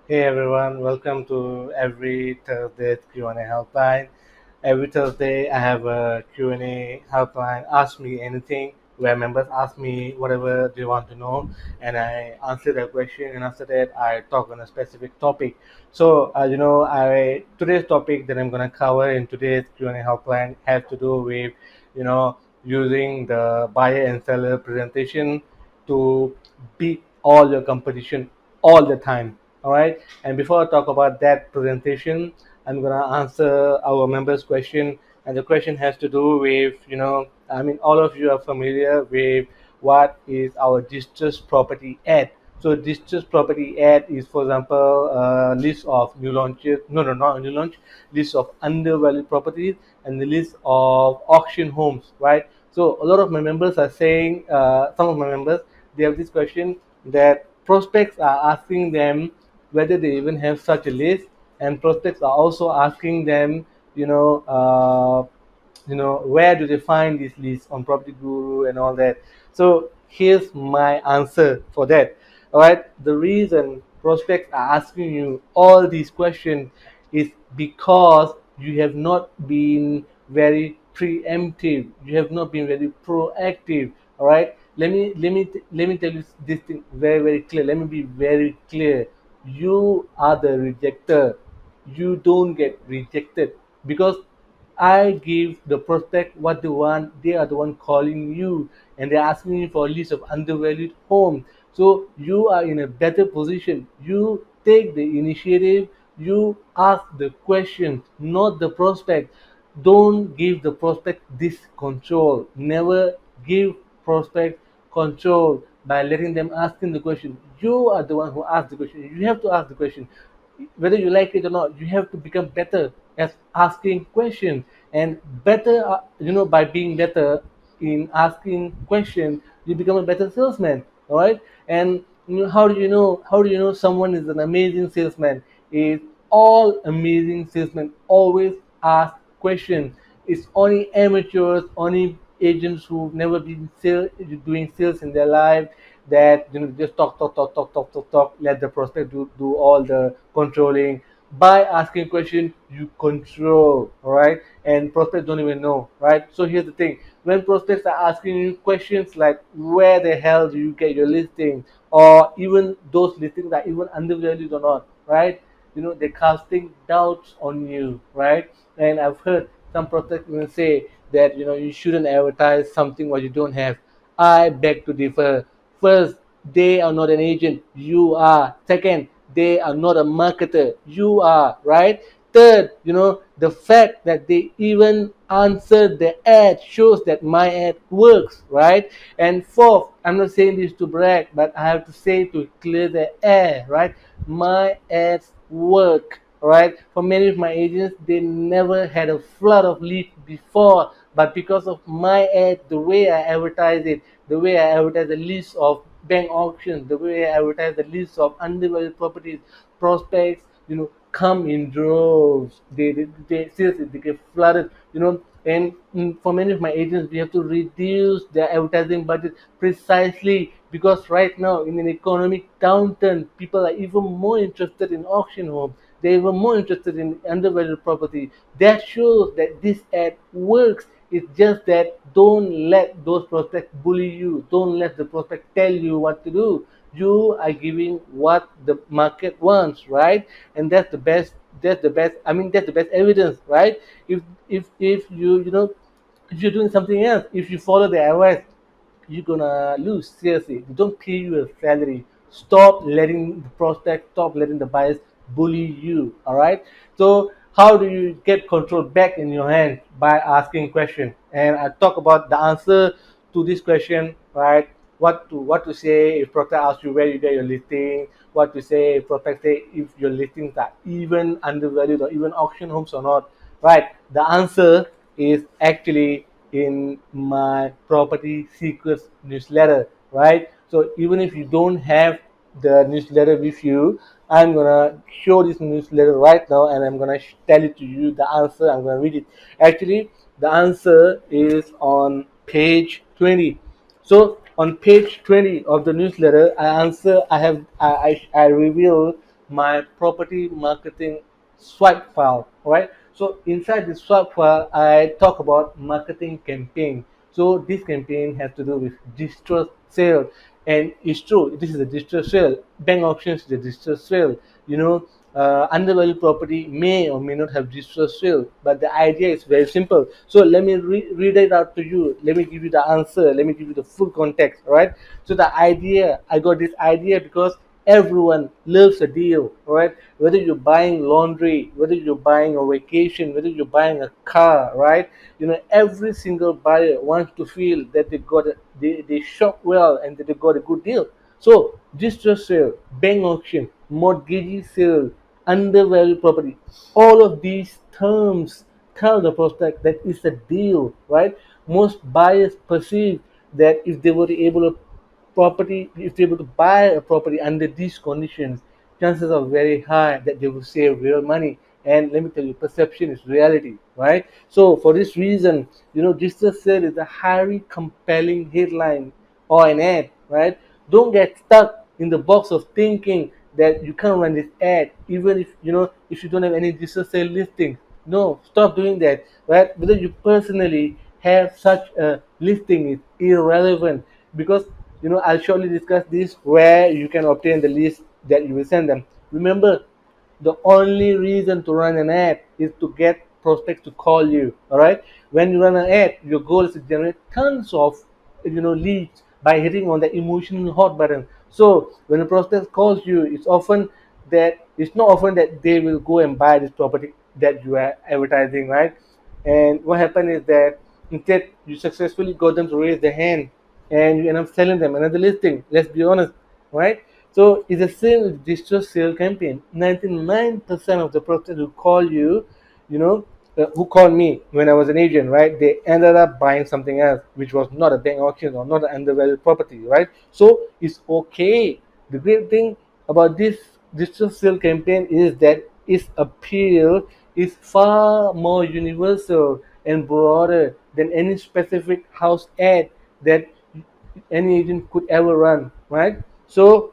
Hey everyone, welcome to every Thursday Q&A helpline. Every Thursday I have a Q&A helpline. Ask me anything where members ask me whatever they want to know, and I answer their question. And after that, I talk on a specific topic. So I today's topic that I'm gonna cover in today's Q&A helpline has to do with you know using the buyer and seller presentation to beat all your competition all the time. All right. And before I talk about that presentation, I'm gonna answer our members' question. And the question has to do with, all of you are familiar with what is our distressed property ad. So distressed property ad is, for example, a list of new launches. No, no, not new launch. List of undervalued properties and the list of auction homes, right? So a lot of my members are saying, some of my members, they have this question that prospects are asking them whether they even have such a list, and prospects are also asking them, you know, uh, where do they find this list on Property Guru and all that. So here's my answer for that. All right, the reason prospects are asking you all these questions is because you have not been very preemptive, you have not been very proactive. All right, let me tell you this thing very, very clear. Let me be very clear. You are the rejecter, you don't get rejected, because I give the prospect what they want. They are the one calling you, and they're asking you for a list of undervalued homes. So you are in a better position. You take the initiative. You ask the question, not the prospect. Don't give the prospect this control. Never give prospect control by letting them asking the question. You are the one who asks the question. You have to ask the question whether you like it or not. You have to become better at asking questions, and better, by being better in asking questions, you become a better salesman. All right. And how do you know someone is an amazing salesman? Is all amazing salesmen always ask questions. It's only amateurs, only agents who've never been doing sales in their life, that just talk, let the prospect do all the controlling. By asking question, you control. All right, and prospects don't even know, right? So here's the thing: when prospects are asking you questions like where the hell do you get your listing, or even those listings are even undervalued or not, right? They're casting doubts on you, right? And I've heard some prospects even say that you shouldn't advertise something what you don't have. I beg to differ. First, they are not an agent, you are. Second, they are not a marketer, you are, right? Third, the fact that they even answered the ad shows that my ad works, right? And fourth, I'm not saying this to brag, but I have to say to clear the air, right? My ads work, right? For many of my agents, they never had a flood of leads before, but because of my ad, the way I advertise it, the way I advertise the list of bank auctions, the way I advertise the list of undervalued properties, prospects, come in droves. They seriously, they get flooded, and for many of my agents, we have to reduce their advertising budget precisely because right now in an economic downturn, people are even more interested in auction homes. They're even more interested in undervalued property. That shows that this ad works. It's just that don't let those prospects bully you. Don't let the prospect tell you what to do. You are giving what the market wants, right? And that's the best. That's the best. I mean, that's the best evidence, right? If if you're doing something else, if you follow the advice, you're gonna lose. Seriously, they don't pay you a salary. Stop letting the prospect, stop letting the buyers bully you. All right. So how do you get control back in your hand? By asking question. And I talk about the answer to this question, right? What to say if prospect asks you where you get your listing, what to say if prospect say if your listings are even undervalued or even auction homes or not, right? The answer is actually in my property secrets newsletter, right? So even if you don't have the newsletter with you, I'm gonna show this newsletter right now, and I'm gonna tell it to you the answer. I'm gonna read it. Actually, the answer is on page 20. So on page 20 of the newsletter, I reveal my property marketing swipe file, right? So inside the swipe file, I talk about marketing campaign. So this campaign has to do with distress sale, and it's true. This is a distress sale. Bank auctions is a distress sale. You know, undervalued property may or may not have distress sale, but the idea is very simple. So let me read it out to you. Let me give you the answer. Let me give you the full context, right? So the idea, I got this idea because everyone loves a deal, right? Whether you're buying laundry, whether you're buying a vacation, whether you're buying a car, right? Every single buyer wants to feel that they shop well and that they got a good deal. So distress sale, bank auction, mortgage sale, undervalued property, all of these terms tell the prospect that it's a deal, right? Most buyers perceive that if they're able to buy a property under these conditions, chances are very high that they will save real money. And let me tell you, perception is reality, right? So for this reason, distress sale is a highly compelling headline or an ad, right? Don't get stuck in the box of thinking that you can't run this ad, even if you don't have any distress sale listing. No, stop doing that, right? Whether you personally have such a listing is irrelevant, because I'll surely discuss this where you can obtain the list that you will send them. Remember, the only reason to run an ad is to get prospects to call you. All right. When you run an ad, your goal is to generate tons of leads by hitting on the emotional hot button. So when a prospect calls you, it's not often that they will go and buy this property that you are advertising, right? And what happened is that instead you successfully got them to raise their hand, and you end up selling them another listing. Let's be honest, right? So it's the same with digital sale campaign. 99% of the prospects who call you, you know, who called me when I was an agent, right? They ended up buying something else, which was not a bank auction or not an undervalued property, right? So it's okay. The great thing about this digital sale campaign is that its appeal is far more universal and broader than any specific house ad that any agent could ever run, right? So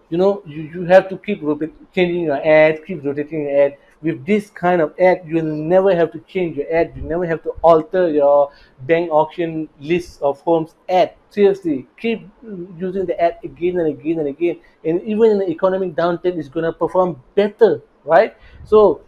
you have to keep changing your ad, keep rotating your ad. With this kind of ad, you'll never have to change your ad. You never have to alter your bank auction list of homes ad. Seriously, keep using the ad again and again and again. And even in the economic downturn, it's gonna perform better, right? So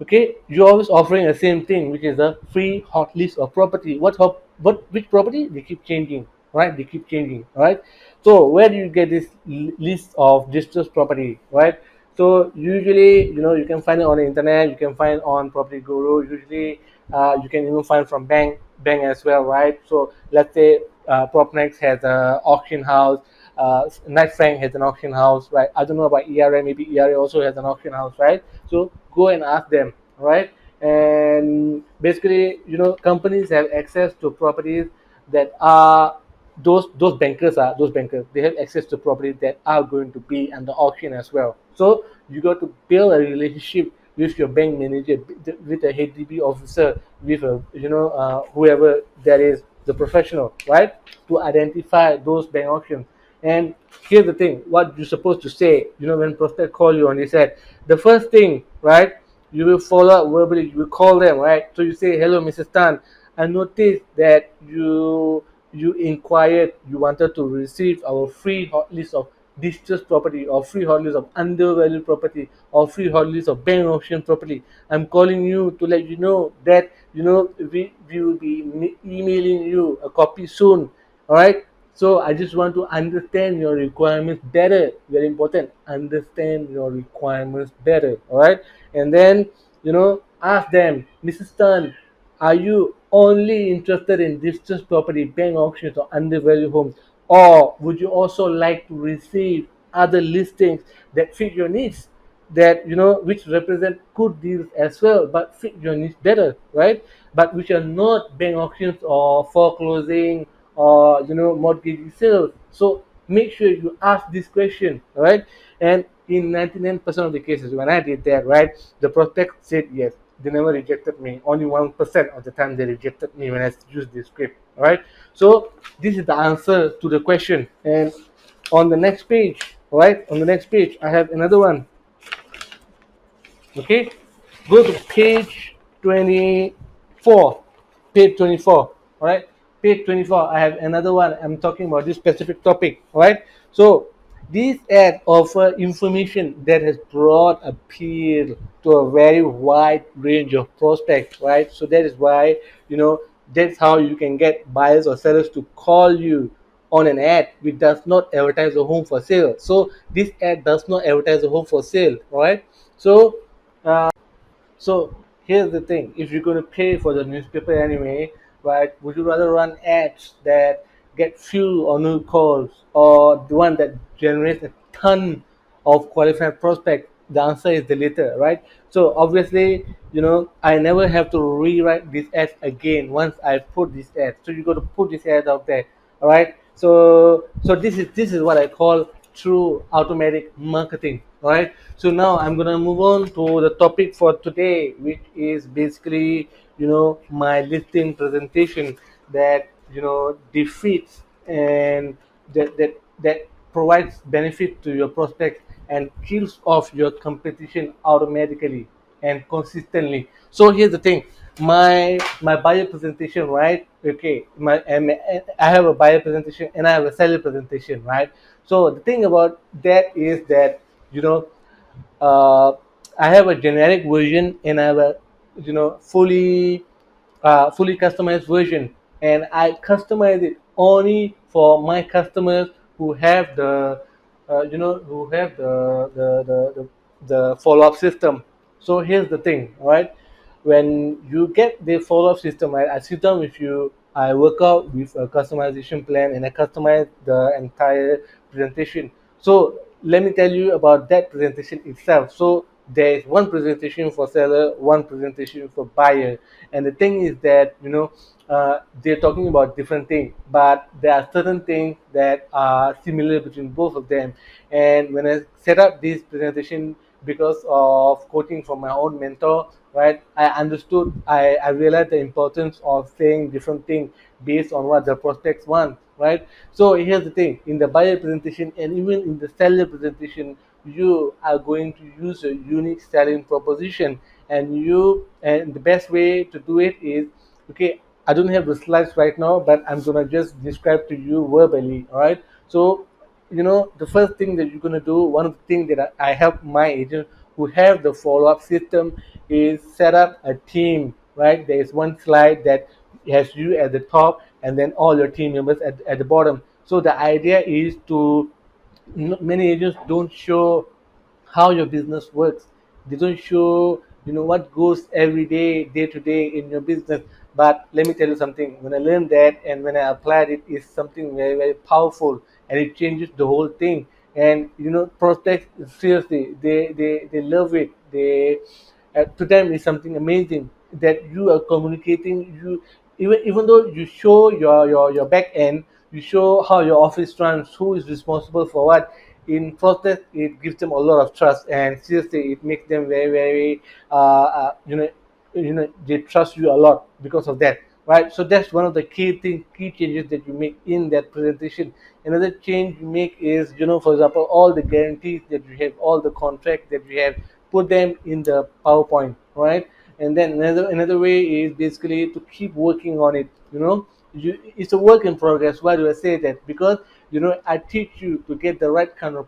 okay, you're always offering the same thing, which is a free hot list of property. Which property? They keep changing, right? They keep changing, right? So where do you get this list of distressed property, right? So usually, you can find it on the internet. You can find on Property Guru. Usually, you can even find from bank as well, right? So let's say Propnex has a auction house. Knight Frank has an auction house, right? I don't know about ERA. Maybe ERA also has an auction house, right? So go and ask them, right? And basically, companies have access to properties that are those bankers. They have access to properties that are going to be under auction as well. So you got to build a relationship with your bank manager, with a HDB officer, with whoever that is, the professional, right, to identify those bank auctions. And here's the thing: what you're supposed to say, when prospect call you on this ad, the first thing, right? You will follow up verbally. You will call them, right? So you say, "Hello, Mrs. Tan. I noticed that you inquired, you wanted to receive our free hot list of distressed property, or free hot list of undervalued property, or free hot list of bank auction property. I'm calling you to let you know that we will be emailing you a copy soon. All right. So I just want to understand your requirements better. Very important. Understand your requirements better. All right. And then ask them, Mrs. Tan, are you only interested in distressed property, bank auctions, or undervalued homes? Or would you also like to receive other listings that fit your needs, that which represent good deals as well, but fit your needs better, right? But which are not bank auctions or foreclosing or mortgage sales. So make sure you ask this question, right? And in 99% of the cases, when I did that, right, the prospect said yes. They never rejected me. Only 1% of the time they rejected me when I used this script. All right. So this is the answer to the question. And On the next page, right? On the next page, I have another one. Okay, go to page 24. Page 24. All right, page 24. I have another one. I'm talking about this specific topic. All right, so these ads offer information that has broad appeal to a very wide range of prospects. Right, so that is why that's how you can get buyers or sellers to call you on an ad which does not advertise a home for sale. So this ad does not advertise a home for sale. All right, so so here's the thing: if you're going to pay for the newspaper anyway, right? Would you rather run ads that get few or no calls, or the one that generates a ton of qualified prospects? The answer is the latter, right? So obviously, I never have to rewrite this ad again once I put this ad. So you got to put this ad out there, all right? So this is what I call true automatic marketing. All right. So now I'm gonna move on to the topic for today, which is basically my listing presentation that defeats and that provides benefit to your prospect and kills off your competition automatically and consistently. So here's the thing: my buyer presentation, right? Okay, I have a buyer presentation and I have a seller presentation, right? So the thing about that is that you know uh, I have a generic version and I have a fully customized version, and I customize it only for my customers who have the follow-up system. So here's the thing, right? When you get the follow-up system, right, I sit down with you, I work out with a customization plan, and I customize the entire presentation. So let me tell you about that presentation itself. So there is one presentation for seller, one presentation for buyer, and the thing is that they're talking about different things, but there are certain things that are similar between both of them. And when I set up this presentation, because of quoting from my own mentor, right, I realized the importance of saying different things based on what the prospects want, right? So here's the thing: in the buyer presentation and even in the seller presentation, you are going to use a unique selling proposition, and the best way to do it is, okay, I don't have the slides right now, but I'm gonna just describe to you verbally. All right. So the first thing that you're going to do, one of the things that I help my agents who have the follow-up system, is set up a team, right? There is one slide that has you at the top and then all your team members at the bottom. So the idea is to, many agents don't show how your business works. They don't show what goes every day to day in your business. But let me tell you something: when I learned that and when I applied it, is something very, very powerful, and it changes the whole thing. And prospects, seriously, they love it. To them is something amazing that you are communicating. Even though you show your back end, you show how your office runs, who is responsible for what. In process, it gives them a lot of trust, and seriously, it makes them very, very they trust you a lot because of that, right? So that's one of the key changes that you make in that presentation. Another change you make is, for example, all the guarantees that you have, all the contracts that you have, put them in the PowerPoint, right? And then another way is basically to keep working on it. It's a work in progress. Why do I say that? Because I teach you to get the right kind of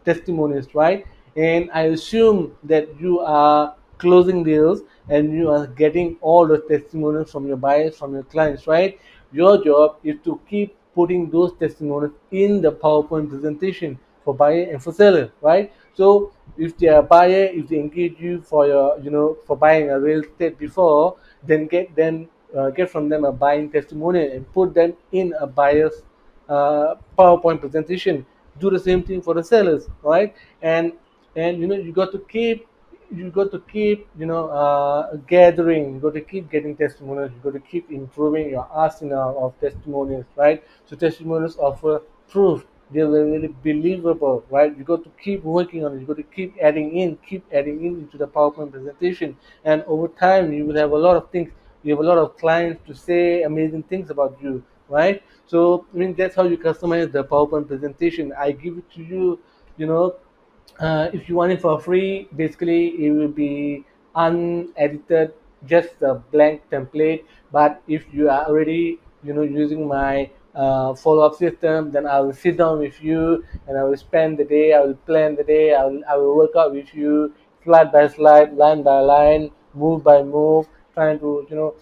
testimonies, right? And I assume that you are closing deals and you are getting all the testimonials from your buyers, from your clients, right? Your job is to keep putting those testimonials in the PowerPoint presentation for buyer and for seller, right? So if they are buyer, if they engage you for for buying a real estate before, then get from them a buying testimonial and put them in a buyer's PowerPoint presentation. Do the same thing for the sellers, right? And you got to keep gathering. You got to keep getting testimonials. You got to keep improving your arsenal of testimonials, right? So testimonials offer proof. They're very believable, right? You got to keep working on it. You got to keep adding in into the PowerPoint presentation, and over time you will have a lot of things. You have a lot of clients to say amazing things about you. right? So I mean that's how you customize the PowerPoint presentation. I give it to you, you know, if you want it for free, basically it will be unedited, just a blank template. But if you are already, using my follow-up system, then I will sit down with you and I will spend the day. I will plan the day. I will work out with you, slide by slide, line by line, move by move, trying to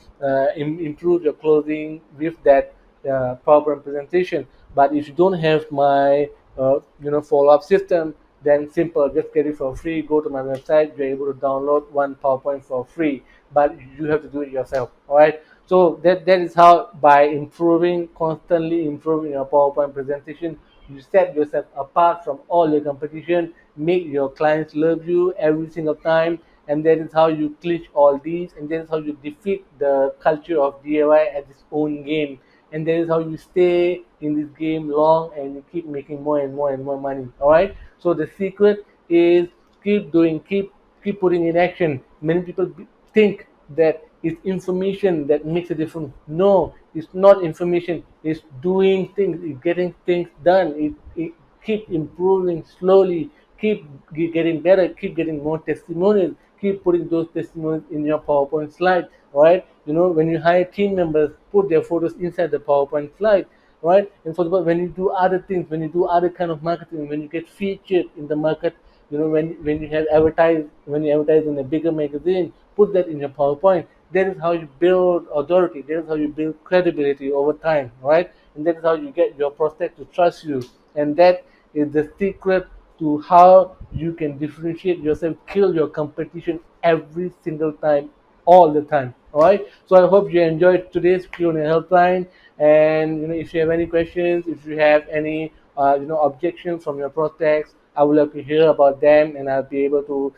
improve your closing with that PowerPoint presentation. But if you don't have my follow-up system, then simple, just get it for free. Go to my website, you're able to download one PowerPoint for free, but you have to do it yourself. All right. So that is how, by improving, constantly improving your PowerPoint presentation, you set yourself apart from all your competition, make your clients love you every single time, and that is how you glitch all these, and that is how you defeat the culture of DIY at its own game, and that is how you stay in this game long and you keep making more and more and more money. All right. So the secret is keep doing, keep putting in action. Many people think that it's information that makes a difference. No, it's not information. It's doing things, it's getting things done. It keep improving slowly, keep getting better, keep getting more testimonials, keep putting those testimonials in your PowerPoint slide, right? When you hire team members, put their photos inside the PowerPoint slide, right? And for example, when you do other things, when you do other kind of marketing, when you get featured in the market, when you have advertised, when you advertise in a bigger magazine, put that in your PowerPoint. That is how you build authority. That is how you build credibility over time, right? And that is how you get your prospect to trust you. And that is the secret to how you can differentiate yourself, kill your competition every single time, all the time. All right. So I hope you enjoyed today's QnA Helpline. And if you have any questions, if you have any objections from your prospects, I would love to hear about them, and I'll be able to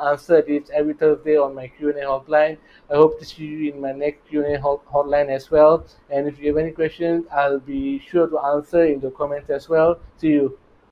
answer this every Thursday on my QnA Hotline. I hope to see you in my next QnA hotline as well. And if you have any questions, I'll be sure to answer in the comments as well. See you.